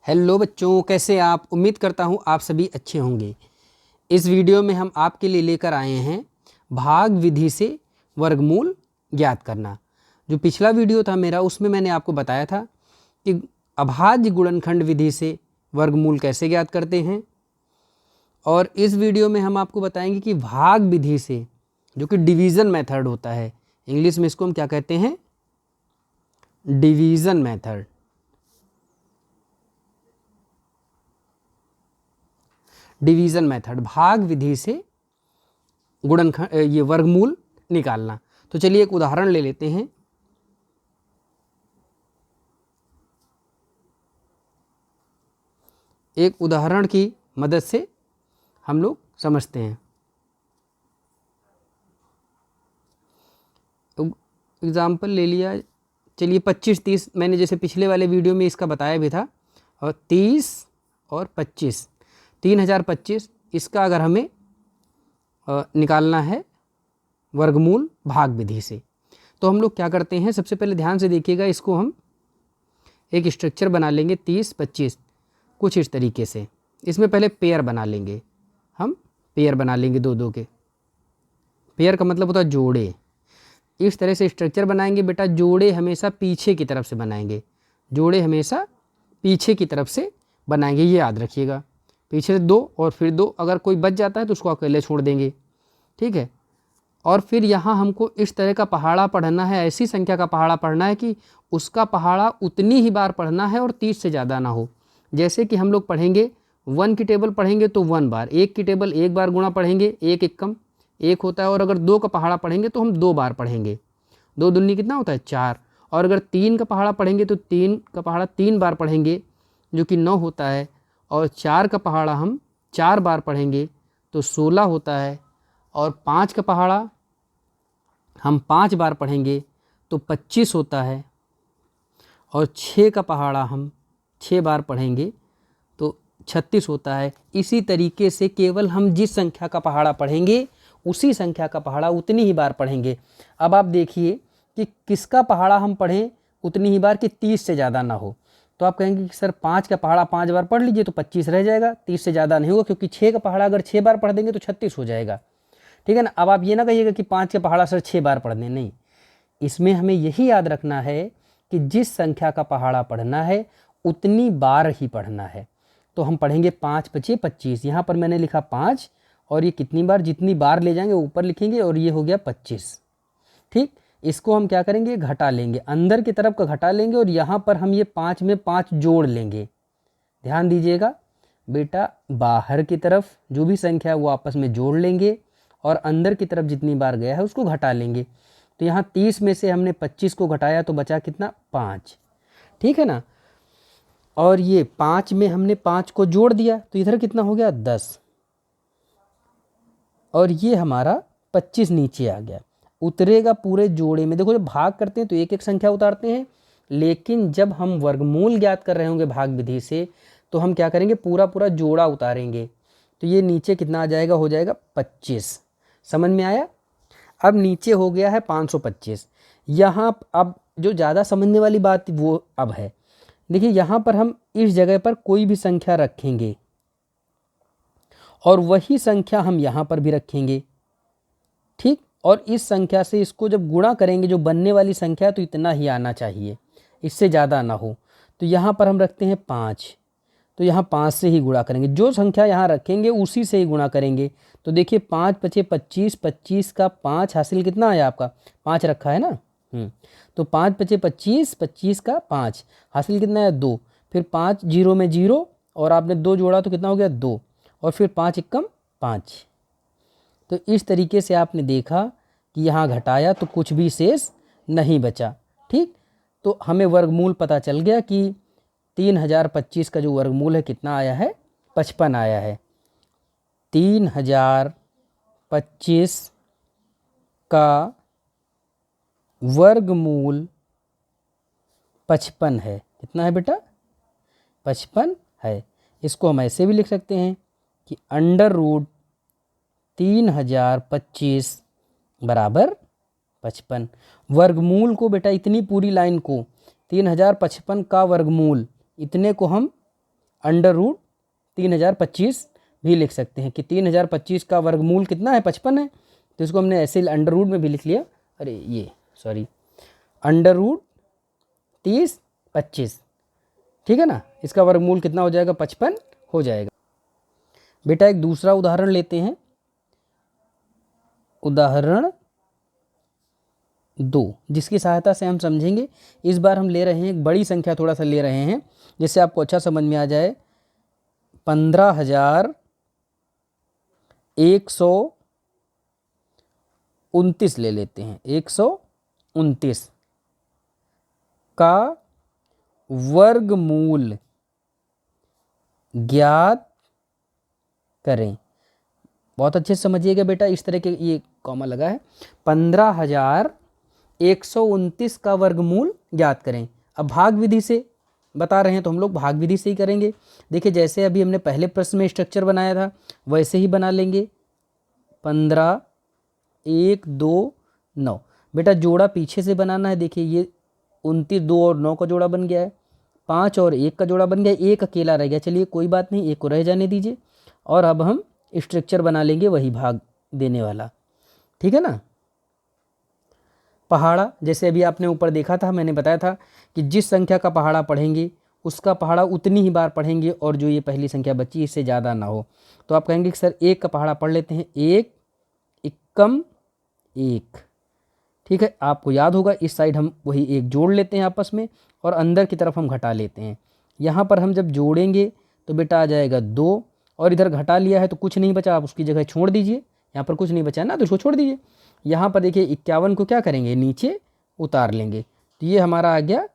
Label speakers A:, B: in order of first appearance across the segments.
A: Hello बच्चों, कैसे आप? उम्मीद करता हूँ आप सभी अच्छे होंगे। इस वीडियो में हम आपके लिए लेकर आए हैं भाग विधि से वर्गमूल ज्ञात करना। जो पिछला वीडियो था मेरा, उसमें मैंने आपको बताया था कि अभाज्य गुणनखंड विधि से वर्गमूल कैसे ज्ञात करते हैं, और इस वीडियो में हम आपको बताएंगे कि भाग विधि से, जो कि डिवीज़न मेथड होता है, इंग्लिश में इसको हम क्या कहते हैं? Division method. डिवीज़न मेथड, भाग विधि से गुणनखंड ये वर्गमूल निकालना। तो चलिए एक उदाहरण ले लेते हैं। एक उदाहरण की मदद से हम लोग समझते हैं। एग्जाम्पल ले लिया, चलिए 25-30, मैंने जैसे पिछले वाले वीडियो में इसका बताया भी था। और 30 और 25, 3025, इसका अगर हमें निकालना है वर्गमूल भाग विधि से, तो हम लोग क्या करते हैं? सबसे पहले ध्यान से देखिएगा, इसको हम एक स्ट्रक्चर बना लेंगे 30-25 कुछ इस तरीके से। इसमें पहले पेयर बना लेंगे, हम पेयर बना लेंगे दो दो के। पेयर का मतलब होता है जोड़े। इस तरह से स्ट्रक्चर बनाएंगे बेटा। जोड़े हमेशा पीछे की तरफ से बनाएंगे, जोड़े हमेशा पीछे की तरफ से बनाएंगे, ये याद रखिएगा। पीछे से दो और फिर दो, अगर कोई बच जाता है तो उसको अकेले छोड़ देंगे, ठीक है। और फिर यहाँ हमको इस तरह का पहाड़ा पढ़ना है, ऐसी संख्या का पहाड़ा पढ़ना है कि उसका पहाड़ा उतनी ही बार पढ़ना है और 30 से ज़्यादा ना हो। जैसे कि हम लोग पढ़ेंगे 1 की टेबल पढ़ेंगे तो 1 बार, 1 की टेबल 1 बार गुणा पढ़ेंगे, 1 एकम 1 होता है। और अगर 2 का पहाड़ा पढ़ेंगे तो हम 2 बार पढ़ेंगे, 2 दूनी कितना होता है? 4। और अगर 3 का पहाड़ा पढ़ेंगे तो 3 का पहाड़ा 3 बार पढ़ेंगे, जो कि 9 होता है। और 4 का पहाड़ा हम 4 बार पढ़ेंगे तो 16 होता है। और 5 का पहाड़ा हम 5 बार पढ़ेंगे तो 25 होता है। और 6 का पहाड़ा हम 6 बार पढ़ेंगे तो 36 होता है। इसी तरीके से केवल हम जिस संख्या का पहाड़ा पढ़ेंगे उसी संख्या का पहाड़ा उतनी ही बार पढ़ेंगे। अब आप देखिए कि किसका पहाड़ा हम पढ़ें उतनी ही बार कि 30 से ज़्यादा ना हो। तो आप कहेंगे कि सर 5 का पहाड़ा 5 बार पढ़ लीजिए तो 25 रह जाएगा, 30 से ज़्यादा नहीं होगा, क्योंकि 6 का पहाड़ा अगर 6 बार पढ़ देंगे तो 36 हो जाएगा, ठीक है ना। अब आप ये ना कहिएगा कि 5 का पहाड़ा सर 6 बार पढ़ने, नहीं। इसमें हमें यही याद रखना है कि जिस संख्या का पहाड़ा पढ़ना है उतनी बार ही पढ़ना है। तो हम पढ़ेंगे 5 5 25, यहाँ पर मैंने लिखा 5, और ये कितनी बार, जितनी बार ले जाएंगे ऊपर लिखेंगे, और ये हो गया 25, ठीक। इसको हम क्या करेंगे? घटा लेंगे, अंदर की तरफ का घटा लेंगे, और यहाँ पर हम ये 5 में 5 जोड़ लेंगे। ध्यान दीजिएगा बेटा, बाहर की तरफ जो भी संख्या है वो आपस में जोड़ लेंगे, और अंदर की तरफ जितनी बार गया है उसको घटा लेंगे। तो यहाँ 30 में से हमने 25 को घटाया तो बचा कितना? 5, ठीक है ना। और ये 5 में हमने 5 को जोड़ दिया तो इधर कितना हो गया? 10। और ये हमारा 25 नीचे आ गया, उतरेगा पूरे जोड़े में। देखो जब भाग करते हैं तो एक एक संख्या उतारते हैं, लेकिन जब हम वर्गमूल ज्ञात कर रहे होंगे भाग विधि से तो हम क्या करेंगे? पूरा पूरा जोड़ा उतारेंगे। तो ये नीचे कितना आ जाएगा? हो जाएगा 25। समझ में आया? अब नीचे हो गया है 525। यहाँ अब जो ज़्यादा समझने वाली बात वो अब है, देखिए यहाँ पर हम इस जगह पर कोई भी संख्या रखेंगे और वही संख्या हम यहाँ पर भी रखेंगे, ठीक। और इस संख्या से इसको जब गुणा करेंगे, जो बनने वाली संख्या है, तो इतना ही आना चाहिए, इससे ज़्यादा ना हो। तो यहाँ पर हम रखते हैं 5, तो यहाँ 5 से ही गुणा करेंगे, जो संख्या यहाँ रखेंगे उसी से ही गुणा करेंगे। तो देखिए 5 5 25, 25 का 5 हासिल कितना आया आपका? 5 रखा है ना। तो 5 5 25, 25 का 5 हासिल कितना है? 2। फिर 5 0 में 0, और आपने 2 जोड़ा तो कितना हो गया? 2। और फिर 5 एकम 5। तो इस तरीके से आपने देखा कि यहाँ घटाया तो कुछ भी शेष नहीं बचा, ठीक। तो हमें वर्गमूल पता चल गया कि 3025 का जो वर्गमूल है कितना आया है? 55 आया है। 3025 का वर्गमूल 55 है। कितना है बेटा? 55 है। इसको हम ऐसे भी लिख सकते हैं कि √ 3025 बराबर 55। वर्गमूल को बेटा, इतनी पूरी लाइन को 3055 का वर्गमूल, इतने को हम √3025 भी लिख सकते हैं कि 3025 का वर्गमूल कितना है, 55 है। तो इसको हमने ऐसे अंडर रूट में भी लिख लिया, अरे ये सॉरी √3025, ठीक है ना। इसका वर्गमूल कितना हो जाएगा, 55 हो जाएगा। बेटा एक दूसरा उदाहरण लेते हैं, उदाहरण 2, जिसकी सहायता से हम समझेंगे। इस बार हम ले रहे हैं एक बड़ी संख्या, थोड़ा सा ले रहे हैं जिससे आपको अच्छा समझ में आ जाए। 15,129 ले लेते हैं, 129 का वर्गमूल ज्ञात करें। बहुत अच्छे से समझिएगा बेटा, इस तरह के ये कॉमा लगा है, 15,129 का वर्गमूल ज्ञात करें। अब भाग विधि से बता रहे हैं तो हम लोग भाग विधि से ही करेंगे। देखिए जैसे अभी हमने पहले प्रश्न में स्ट्रक्चर बनाया था वैसे ही बना लेंगे। 15, 1, 2, 9। बेटा जोड़ा पीछे से बनाना है। देखिए ये 29, 2 और 9 का जोड़ा बन गया है, 5 और 1 का जोड़ा बन गया, एक अकेला रह गया। चलिए कोई बात नहीं, एक को रह जाने दीजिए। और अब हम स्ट्रक्चर बना लेंगे वही भाग देने वाला, ठीक है ना। पहाड़ा, जैसे अभी आपने ऊपर देखा था, मैंने बताया था कि जिस संख्या का पहाड़ा पढ़ेंगे उसका पहाड़ा उतनी ही बार पढ़ेंगे और जो ये पहली संख्या बची इससे ज़्यादा ना हो। तो आप कहेंगे कि सर 1 का पहाड़ा पढ़ लेते हैं, 1 एकम 1, ठीक है। आपको याद होगा इस साइड हम वही 1 जोड़ लेते हैं आपस में और अंदर की तरफ हम घटा लेते हैं। यहाँ पर हम जब जोड़ेंगे तो बेटा आ जाएगा 2 और इधर घटा लिया है तो कुछ नहीं बचा, आप उसकी जगह छोड़ दीजिए। यहाँ पर कुछ नहीं बचा ना तो इसको छोड़ दीजिए। यहाँ पर देखिए 51 को क्या करेंगे, नीचे उतार लेंगे, तो ये हमारा आ गया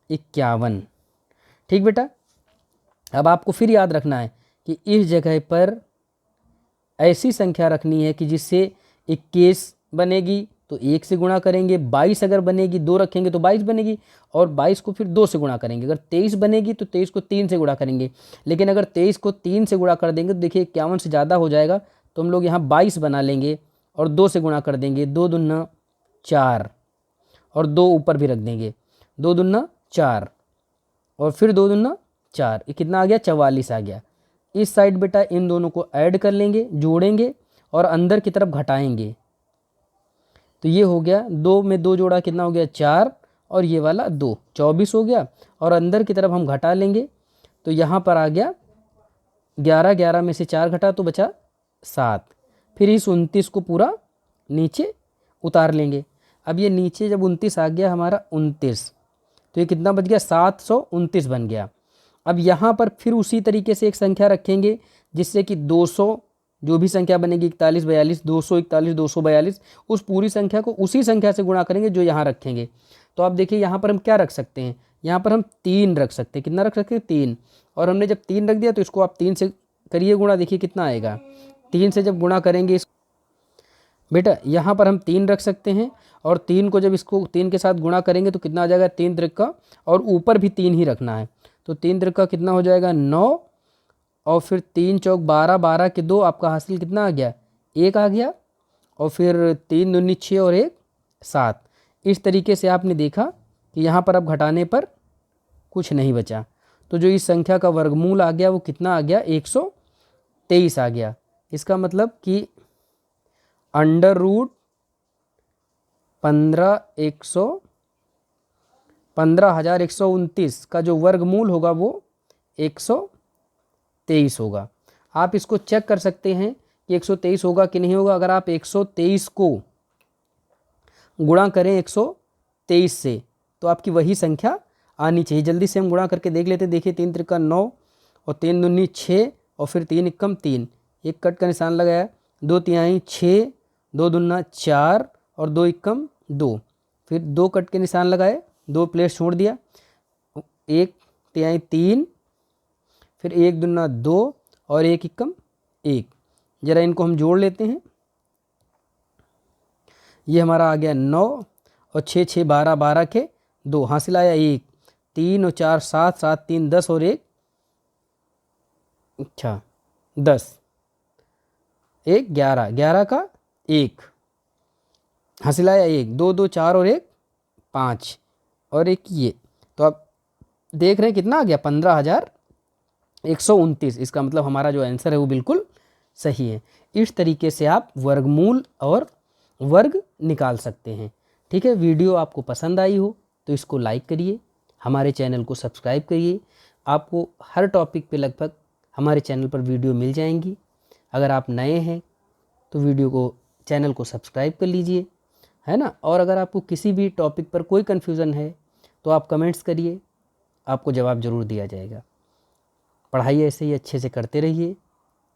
A: 51, ठीक बेटा। अब आपको फिर याद रखना है कि इस जगह पर ऐसी संख्या रखनी है कि जिससे 21 बनेगी तो 1 से गुणा करेंगे, 22 अगर बनेगी 2 रखेंगे तो 22 बनेगी और 22 को फिर 2 से गुणा करेंगे। अगर 23 बनेगी तो 23 को 3 से गुणा करेंगे। लेकिन अगर 23 को 3 से गुणा कर देंगे तो देखिए 51 से ज़्यादा हो जाएगा, तो हम लोग यहाँ 22 बना लेंगे और 2 से गुणा कर देंगे, 2 दूना 4 और 2 ऊपर भी रख देंगे, 2 दूना 4 और फिर 2 दूना 4, ये कितना आ गया, 44 आ गया। इस साइड बेटा इन दोनों को ऐड कर लेंगे, जोड़ेंगे और अंदर की तरफ घटाएंगे, तो ये हो गया 2 में 2 जोड़ा कितना हो गया, 4 और ये वाला 2, 24 हो गया। और अंदर की तरफ हम घटा लेंगे तो यहाँ पर आ गया 11, 11 में से 4 घटा तो बचा 7। फिर इस 29 को पूरा नीचे उतार लेंगे। अब ये नीचे जब 29 आ गया हमारा 29, तो ये कितना बच गया, 729 बन गया। अब यहाँ पर फिर उसी तरीके से एक संख्या रखेंगे जिससे कि 200 जो भी संख्या बनेगी 41, 42, 241, 242, उस पूरी संख्या को उसी संख्या से गुणा करेंगे जो यहाँ रखेंगे। तो आप देखिए यहाँ पर हम क्या रख सकते हैं, यहाँ पर हम 3 रख सकते हैं। कितना रख सकते हैं, 3। और हमने जब 3 रख दिया तो इसको आप 3 से करिए गुणा, देखिए कितना आएगा। 3 से जब गुणा करेंगे इस बेटा यहाँ पर हम 3 रख सकते हैं और 3 को जब इसको 3 के साथ गुणा करेंगे तो कितना आ जाएगा, 3 त्रिका, और ऊपर भी 3 ही रखना है। तो 3 त्रिका कितना हो जाएगा, 9 और फिर 3 चौक 12, 12 के 2, आपका हासिल कितना आ गया, 1 आ गया। और फिर 3 दूनी 6 और 1 7। इस तरीके से आपने देखा कि यहाँ पर अब घटाने पर कुछ नहीं बचा, तो जो इस संख्या का वर्गमूल आ गया वो कितना आ गया, 123 आ गया। इसका मतलब कि अंडर रूट 15,129 का जो वर्गमूल होगा वो 123 होगा। आप इसको चेक कर सकते हैं कि 123 होगा कि नहीं होगा। अगर आप 123 को गुणा करें 123 से तो आपकी वही संख्या आनी चाहिए। जल्दी से हम गुणा करके देख लेते हैं। देखिए 3 त्रिका 9 और 3 दूनी 6 और फिर 3 एकम 3, एक कट का निशान लगाया, 2 तिहाई 6, 2 दूना 4 और 2 एकम 2, फिर 2 कट के निशान लगाए, 2 प्लेस छोड़ दिया, 1 तिहाई 3, फिर 1 दूना 2 और 1 एकम 1। जरा इनको हम जोड़ लेते हैं। ये हमारा आ गया 9 और 6 6 12, 12 के 2, हासिल आया 1, 3 और 4 7, 7 3 10 और 1 अच्छा 10, 1 11, 11 का 1, हासिल आया 1, 2 2 4 और 1 5 और 1 ये। तो आप देख रहे हैं कितना आ गया, 129, इसका मतलब हमारा जो आंसर है वो बिल्कुल सही है। इस तरीके से आप वर्गमूल और वर्ग निकाल सकते हैं। ठीक है, वीडियो आपको पसंद आई हो तो इसको लाइक करिए, हमारे चैनल को सब्सक्राइब करिए। आपको हर टॉपिक पे लगभग हमारे चैनल पर वीडियो मिल जाएंगी। अगर आप नए हैं तो वीडियो को चैनल को सब्सक्राइब कर लीजिए, है ना। और अगर आपको किसी भी टॉपिक पर कोई कन्फ्यूज़न है तो आप कमेंट्स करिए, आपको जवाब ज़रूर दिया जाएगा। पढ़ाई ऐसे ही अच्छे से करते रहिए।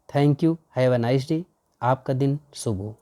A: Thank you, have a nice day. आपका दिन शुभ हो।